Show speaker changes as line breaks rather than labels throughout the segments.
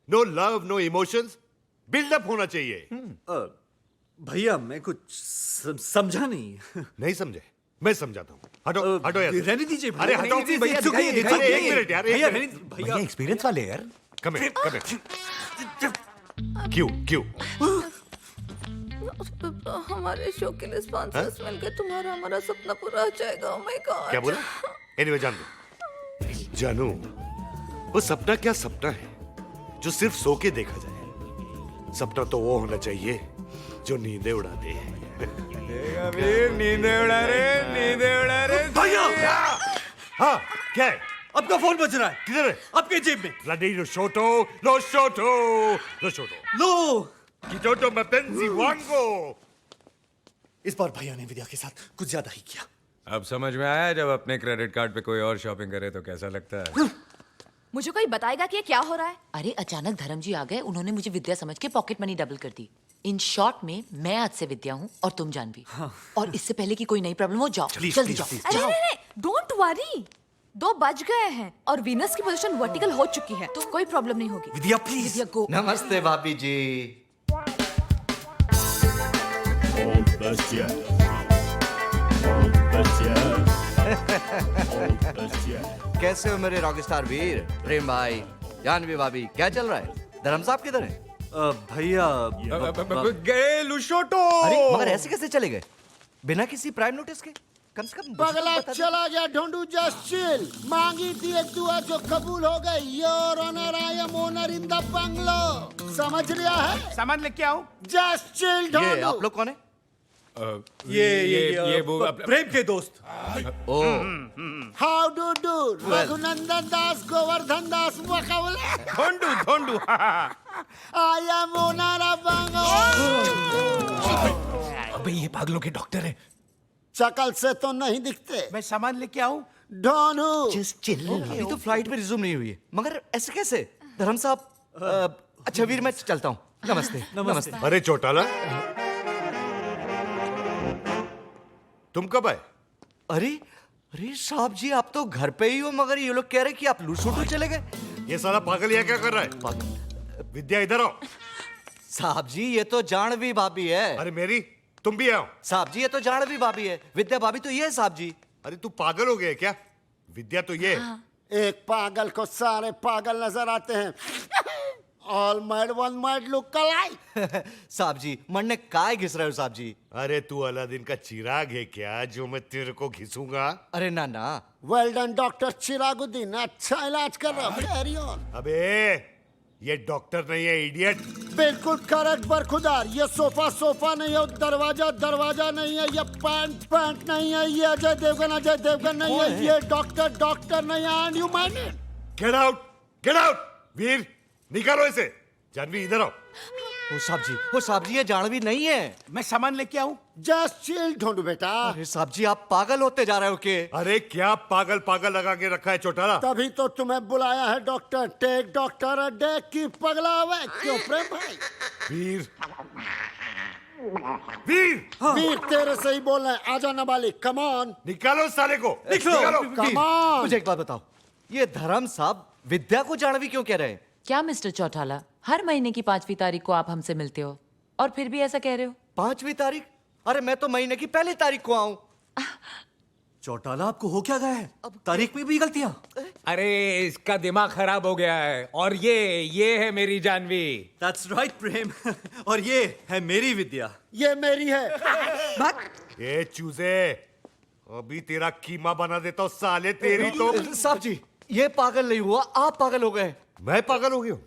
No love, no emotions, build up होना चाहिए।
भैया मैं कुछ समझा नहीं।
नहीं समझे? मैं समझाता हूँ। हटो हटो यार।
रहने दीजिए
अरे हटो
भैया, दिखाइए,
अरे
दिखाइए।
एक मिनट यार, एक
भैया
मिनट।
भैया
एक्सपीरियंस वाले यार।
Come here. क्यों क्यों?
हमारे शो के लिए स्पॉन्सर्स मिल गए, तुम्हारा हमारा सपना पूरा हो जाएगा। Oh my God.
क्या बोला? एनीवे जान दो। जानू, वो सपना क्या सपना है जो सिर्फ सो के देखा जाए। सपना तो वो होना चाहिए जो नींदें उड़ा दे।
नींदे उड़ा रहे।
भैया
हाँ क्या है?
आपका फोन बज रहा है।
किधर है?
आपके जेब में।
Bloody lo shoto.
लो
Kitoto mapenzi wango.
इस बार भैया ने विद्या के साथ कुछ ज्यादा ही किया।
अब समझ में आया जब अपने क्रेडिट कार्ड पे कोई और शॉपिंग करे तो कैसा लगता है।
मुझे कोई बताएगा कि ये क्या हो रहा है?
अरे अचानक धर्म जी आ गए, उन्होंने मुझे विद्या समझ के पॉकेट मनी डबल कर दी। इन शॉर्ट में मैं आज से विद्या हूँ और तुम जानवी। और इससे पहले कि कोई नई प्रॉब्लम हो, जाओ जल्दी जाओ।
अरे नहीं, डोंट वरी, 2 बज गए हैं और वीनस की पोजीशन वर्टिकल हो चुकी है, तो कोई प्रॉब्लम नहीं होगी।
विद्या प्लीज।
विद्या गो।
नमस्ते भाभी जी। कैसे हो मेरे रॉकस्टार वीर? प्रेम भाई, जानवी भाभी, क्या चल रहा है? धर्म साहब किधर है?
भैया
गए लुशोटो।
अरे मगर ऐसे कैसे चले गए बिना किसी प्राइम नोटिस के? कम से कम
पगला चला गया ढूंढू। Just chill. मांगी थी एक दुआ जो कबूल हो गई। Your honour, I am owner in the bungalow. समझ लिया है?
सामान लेके आओ।
जस्ट चिल
ये
ढूंढू।
आप लोग कौन है?
ये वो
प्रेम के दोस्त।
ओ
हाउ डू डू? रघुनंदन दास, गोवर्धन दास, मुकाबले।
ढोंडू
आई एम ओनर ऑफ बंगलो।
अबे ये पागलों के डॉक्टर हैं।
शकल से तो नहीं दिखते।
मैं सामान लेके आऊं?
ढूंढू।
Just chill. अभी तो फ्लाइट में रिज्यूम नहीं हुई है, मगर ऐसे कैसे? धर्म साहब, अच्छा वीर मैं चलता हूँ। नमस्ते नमस्ते।
अरे चौटाला, तुम कब आए?
अरे अरे साहब जी, आप तो घर पे ही हो, मगर ये लोग कह रहे कि आप लूसोटो चले गए।
ये साला पागल यहाँ क्या कर रहा है?
पागल।
विद्या इधर आओ।
साहब जी ये तो जानवी भाभी है।
अरे मेरी, तुम भी आओ।
साहब जी ये तो जानवी भाभी है। विद्या भाभी तो ये है साहब जी।
अरे तू पागल हो गया क्या? विद्या तो ये है।
एक पागल को सारे पागल नजर आते हैं। All mad one mad look alike.
साहब जी मरने काय घिस रहे हो साहब जी?
अरे तू अलादीन का चिराग है क्या जो मैं तेरे को घिसूंगा?
अरे ना ना।
वेल डन डॉक्टर चिरागुद्दीन, अच्छा इलाज कर रहा हूं। Carry on.
अबे ये डॉक्टर नहीं है, इडियट।
बिल्कुल करेक्ट बरखुदार। ये सोफा नहीं है, दरवाजा नहीं है, ये पैंट नहीं है, ये अजय देवगन नहीं है, ये डॉक्टर नहीं है। And you mind it?
Get out Veer, निकालो इसे। जानवी इधर आओ।
ओ साहब जी ये जानवी नहीं है।
मैं सामान लेके आऊं?
जस्ट चिल ढूंढू बेटा।
अरे साहब जी आप पागल होते जा रहे हो के?
अरे क्या पागल लगा के रखा है चौटाला?
तभी तो तुम्हें बुलाया है doctor. Take doctor a day की पगला हुआ। क्यों प्रेम भाई?
वीर
वीर तेरे से ही बोल रहे हैं। आजा नाबालिग, कम ऑन।
निकालो साले को।
निकालो।
Come on.
मुझे एक बात बताओ, ये धर्म साहब विद्या को जानवी क्यों कह रहे हैं?
क्या मिस्टर चौटाला, हर महीने की 5वीं तारीख को आप हमसे मिलते हो और फिर भी ऐसा कह रहे हो?
5वीं तारीख? अरे मैं तो महीने की पहली तारीख को आऊं।
चौटाला आपको हो क्या गया है? तारीख में भी गलतियां।
अरे इसका दिमाग खराब हो गया है। और ये है मेरी जानवी।
That's right प्रेम। और ये है मेरी विद्या।
ये मेरी है।
ये चूजे, अभी तेरा कीमा बना देता हूँ साले। तेरी तो।
साहब जी ये पागल नहीं हुआ, आप पागल हो गए।
मैं पागल हो गया हूँ?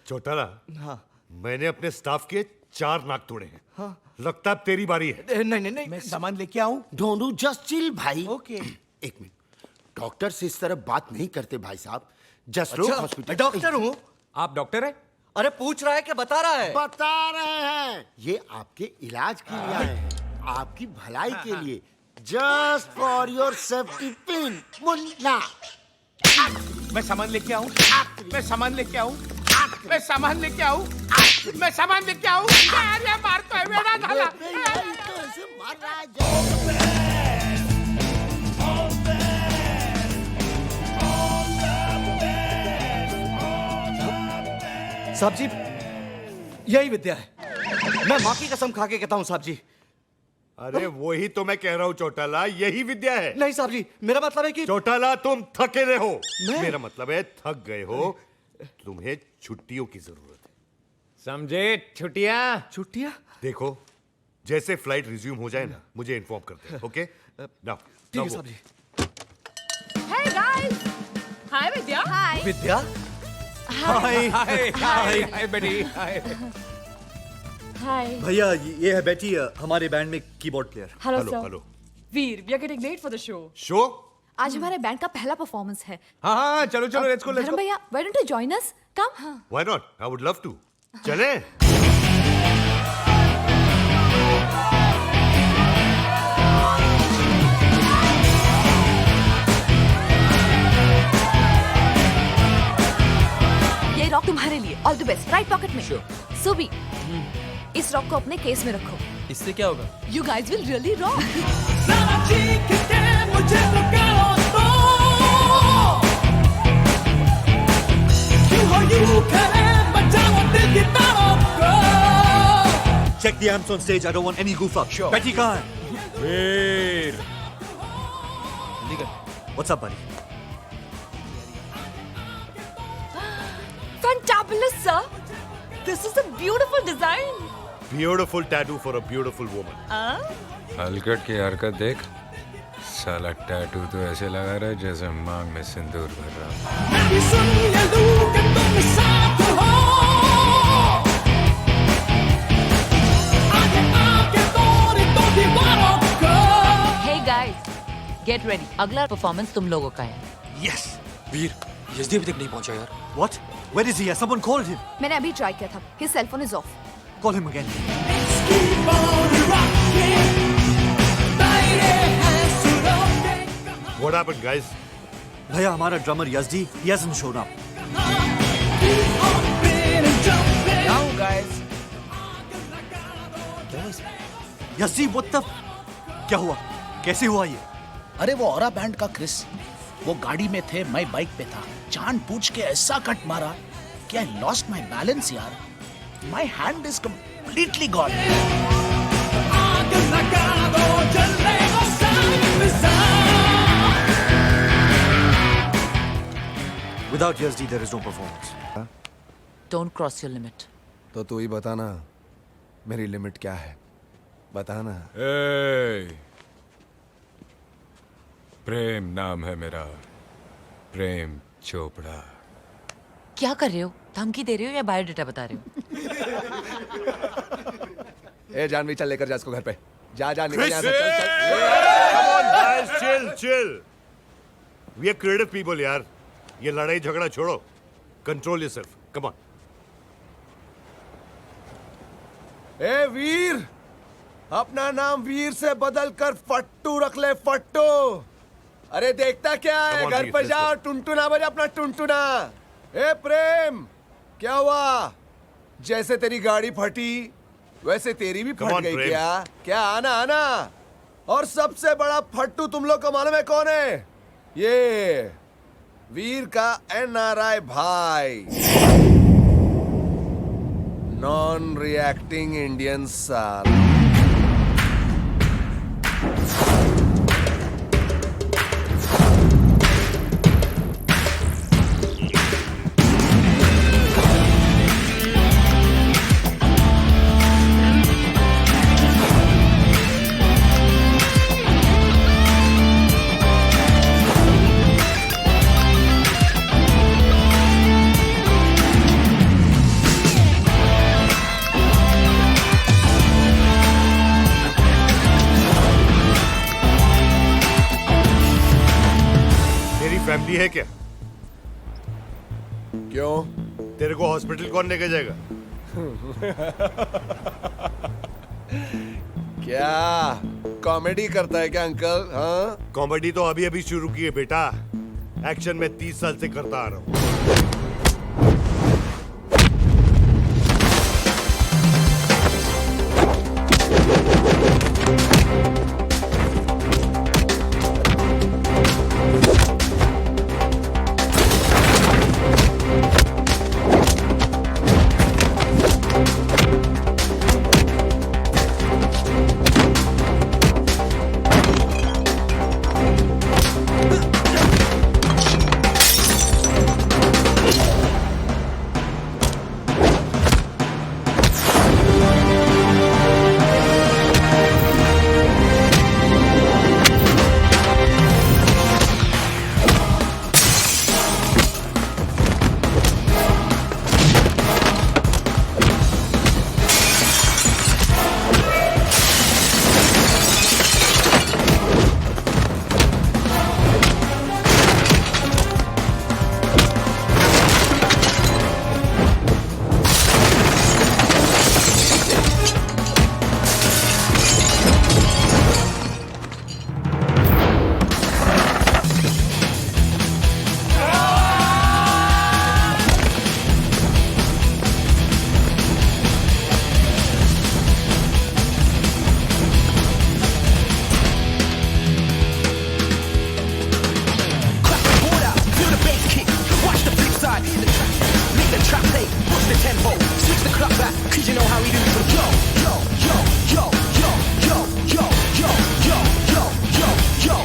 चौटाला,
हाँ।
मैंने अपने स्टाफ के 4 नाक तोड़े हैं। हाँ। लगता है अब तेरी बारी है।
नहीं।
मैं सामान लेके आऊं?
ढूंढू जस्ट चिल भाई।
ओके।
एक मिनट, डॉक्टर से इस तरह बात नहीं करते भाई साहब। जस्ट
अच्छा,
हॉस्पिटल।
डॉक्टर हूँ?
आप डॉक्टर हैं?
अरे पूछ रहा है कि बता रहा है?
बता रहे हैं, ये आपके इलाज के लिए आए हैं, आपकी भलाई के लिए। Just for your safety pin. Munna,
मैं सामान लेके आऊं? मैं सामान लेके आऊं? मैं सामान लेके आऊं? मैं सामान लेके आऊं? अरे मार तो है मेरा झाला।
तो ऐसे मार रहा है।
साहब जी, यही विद्या है। मैं माँ की कसम खा के कहता हूँ साहब जी।
अरे वही तो मैं कह रहा हूँ चौटाला, यही विद्या है।
नहीं साहब जी, मेरा मतलब है कि
चौटाला तुम थके रहे हो।
मैं?
मेरा मतलब है थक गए हो, तुम्हें छुट्टियों की जरूरत है।
समझे? छुट्टियां।
छुट्टियाँ।
देखो, जैसे फ्लाइट रिज्यूम हो जाए ना, मुझे इन्फॉर्म कर दे। ओके? नाउ
ठीक है साहब जी।
Hey guys! Hi Vidya. Hi.
विद्या,
हाय हाय हाय बेटी हाय।
Hi.
भैया ये है बेटी, हमारे बैंड में keyboard player.
Hello,
hello
sir.
Hello.
Veer, we are getting late for the show.
Show?
आज हमारे बैंड का पहला परफॉर्मेंस है।
हाँ हाँ चलो चलो लेट्स गो लेट्स
धर्म
गो।
भैया, why don't you join us? Come.
Why not? I would love to. चलें?
ये रॉक तुम्हारे लिए। All the best. Right pocket में। सुबी, इस रॉक को अपने केस में रखो।
इससे क्या होगा?
You guys will really rock.
Check the amps on stage. I don't want any goof up. Sure. Betty कहाँ है?
वीर।
What's up, buddy?
Fantabulous, sir. This is a beautiful design.
Beautiful tattoo for a beautiful woman.
हलकट की हरकत देख, साला tattoo तो ऐसे लगा रहा है जैसे मांग में सिंदूर भर रहा हो।
Hey guys, get ready. अगला परफॉर्मेंस तुम लोगों का है।
Yes. वीर, यजदी अभी तक नहीं पहुंचा यार। What? Where is he? Someone called him.
मैंने अभी ट्राई किया था। His cell phone is off.
Call him again.
What happened, guys?
भैया हमारा drummer Yezdi, he hasn't shown up.
Now guys,
Yezdi, what the? क्या हुआ? कैसे हुआ ये?
अरे वो औरा बैंड का क्रिस, वो गाड़ी में थे, मैं बाइक पे था, जानबूझ के ऐसा कट मारा कि आई लॉस्ट माय बैलेंस यार। My hand is completely gone.
Without Yazdi, there is no performance.
Don't cross your limit.
तो तू ही बताना, मेरी लिमिट क्या है? बताना। प्रेम नाम है मेरा, प्रेम चोपड़ा।
क्या कर रहे हो? धमकी दे रहे हो या बायोडाटा बता रहे हो?
ए जानवी, चल लेकर जा इसको घर पे। जा जा निकल यहाँ से, चल चल।
Come on, guys, chill, chill. We are creative people, यार। ये लड़ाई झगड़ा छोड़ो। Control yourself. Come on.
ए वीर, अपना नाम वीर से बदल कर फट्टू रख ले, फट्टू। अरे देखता क्या है,
Come on,
घर
वीर,
पे
let's
जा,
go.
टुनटुना बजा अपना टुनटुना। ए प्रेम, क्या हुआ? जैसे तेरी गाड़ी फटी वैसे तेरी भी
Come
फट
on,
गई
प्रेम।
क्या? क्या आना आना। और सबसे बड़ा फट्टू तुम लोग को मालूम है कौन है? ये वीर का NRI भाई, नॉन रिएक्टिंग इंडियन साल।
तेरी फैमिली है क्या?
क्यों?
तेरे को हॉस्पिटल कौन लेके जाएगा?
क्या कॉमेडी करता है क्या अंकल? हाँ,
कॉमेडी तो अभी अभी शुरू की है बेटा। एक्शन में 30 साल से करता आ रहा हूँ।
the clock back, cause you know how we do. Yo, yo, yo, yo, yo, yo, yo, yo, yo, yo, yo, yo.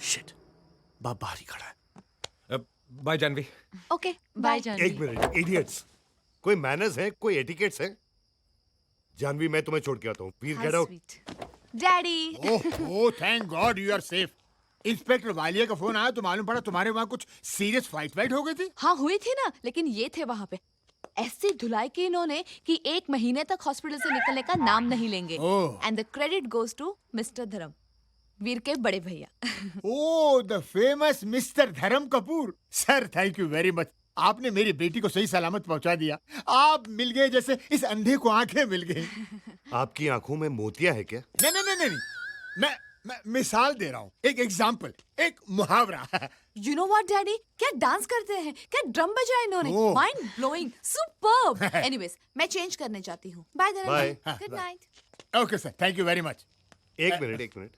Shit, बाप बाहर ही खड़ा है।
Bye Janvi.
Okay
bye Janvi.
एक मिनट, इडियट्स। कोई मैनर्स है, कोई एटिकेट्स है? जानवी, मैं तुम्हें छोड़ के आता हूँ। Veer, get out.
Daddy.
Oh thank God you are safe. Inspector Walia का फोन आया तो मालूम पड़ा तुम्हारे वहाँ कुछ सीरियस फाइट हो गई थी।
हाँ हुई थी ना, लेकिन ये थे वहाँ पे ऐसी धुलाई की इन्होंने कि 1 महीने तक हॉस्पिटल से निकलने का नाम नहीं लेंगे।
Oh.
And the credit goes to mister Dharam, Veer के बड़े भैया।
ओह द फेमस मिस्टर धर्म Kapoor. Sir thank you very much. आपने मेरी बेटी को सही सलामत पहुंचा दिया। आप मिल गए जैसे इस अंधे को आंखें मिल गई।
आपकी आंखों में मोतिया है क्या?
नहीं नहीं नहीं नहीं, मैं मिसाल दे रहा हूँ, एक एग्जाम्पल, एक मुहावरा।
यू नो व्हाट डैडी, क्या डांस करते हैं, क्या ड्रम बजाया इन्होंने,
oh.
Mind blowing, superb. Anyways मैं चेंज करने जाती हूँ। Bye Dharam.
Bye.
Good night.
Okay sir, thank you very much.
एक minute.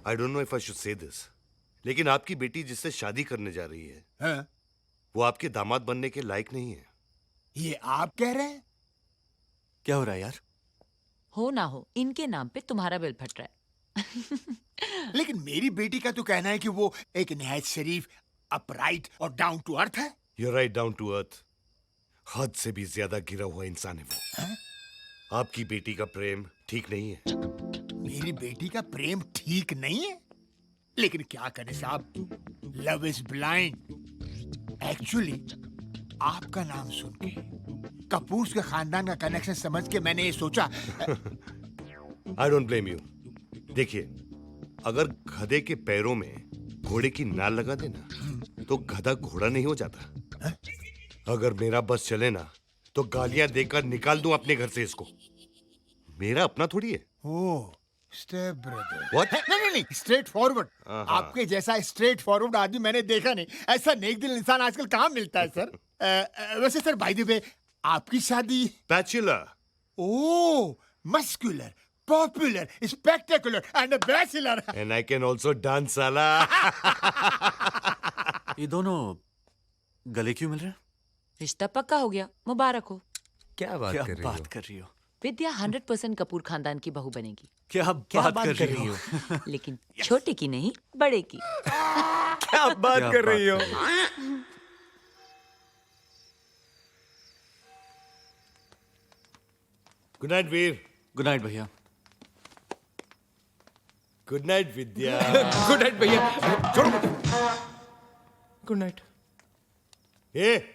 I don't know if I should say this, लेकिन आपकी बेटी जिससे शादी करने जा रही है,
हाँ?
वो आपके दामाद बनने के लायक नहीं है।
ये आप कह रहे हैं?
क्या हो रहा है यार?
हो ना हो, इनके नाम पे तुम्हारा बिल फट रहा है।
लेकिन मेरी बेटी का तो कहना है कि वो एक निहायत शरीफ, अपराइट और डाउन टू अर्थ है।
You're right, down to earth. हद से भी ज्यादा गिरा हुआ इंसान है वो। आपकी बेटी का प्रेम ठीक नहीं है।
मेरी बेटी का प्रेम ठीक नहीं है, लेकिन क्या करें साहब, लव इज ब्लाइंड। एक्चुअली आपका नाम सुन के, कपूर के खानदान का कनेक्शन समझ के मैंने ये सोचा।
I don't blame you. देखिए, अगर गधे के पैरों में घोड़े की नाल लगा देना तो गधा घोड़ा नहीं हो जाता। अगर मेरा बस चले ना तो गालियां देकर निकाल दूं अपने घर से इसको। मेरा अपना थोड़ी है।
ओह स्टेप ब्रदर।
What?
नहीं, स्ट्रेट फॉरवर्ड। आपके जैसा स्ट्रेट फॉरवर्ड आदमी मैंने देखा नहीं। ऐसा नेक दिल इंसान आजकल कहाँ मिलता है सर? वैसे सर बाय द वे, आपकी शादी?
Bachelor.
Oh muscular, popular, spectacular and a bachelor.
And I can also dance, साला।
ये दोनों गले क्यों मिल रहे हैं?
रिश्ता पक्का हो गया, मुबारक हो।
क्या बात
क्या
कर रही
बात
हो?
कर रही हो?
विद्या 100% कपूर खानदान की बहू बनेगी,
क्या बात कर रही हो?
लेकिन छोटे की नहीं, बड़े की।
क्या बात
क्या
कर
बात
रही हो?
कर रही हो?
गुड नाइट वीर।
गुड नाइट भैया।
गुड नाइट विद्या।
गुड नाइट भैया। छोड़ो गुड नाइट।
ए,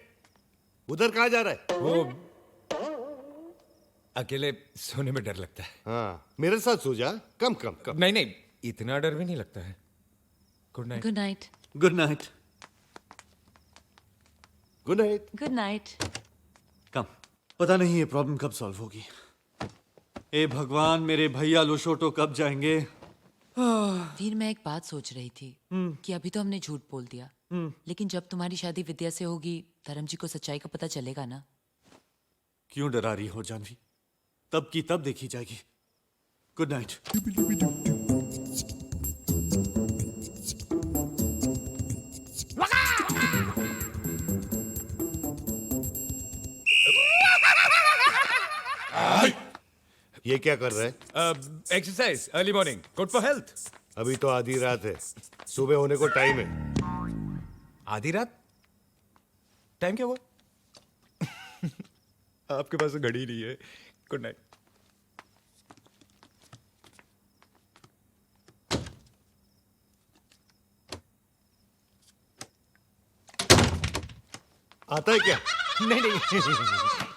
उधर कहाँ जा रहा है?
वो अकेले सोने में डर लगता है।
हाँ, मेरे साथ सो जा। कम कम कम।
नहीं नहीं, इतना डर भी नहीं लगता है। Good night.
Good night.
Good night.
Good night.
Good night.
Come. पता नहीं ये प्रॉब्लम कब सॉल्व होगी। ए भगवान, मेरे भैया लोशोटो कब जाएंगे?
वीर, मैं एक बात सोच रही थी कि अभी तो हमने झूठ बोल दिया, लेकिन जब तुम्हारी शादी विद्या से होगी, धर्म जी को सच्चाई का पता चलेगा ना।
क्यों डरा रही हो जानवी? तब की तब देखी जाएगी।
Good night.
ये क्या कर रहा है?
Exercise early morning good for health.
अभी तो आधी रात है, सुबह होने को टाइम है।
आधी रात? टाइम क्या हुआ? आपके पास तो घड़ी नहीं है। Good night.
आता है क्या?
नहीं नहीं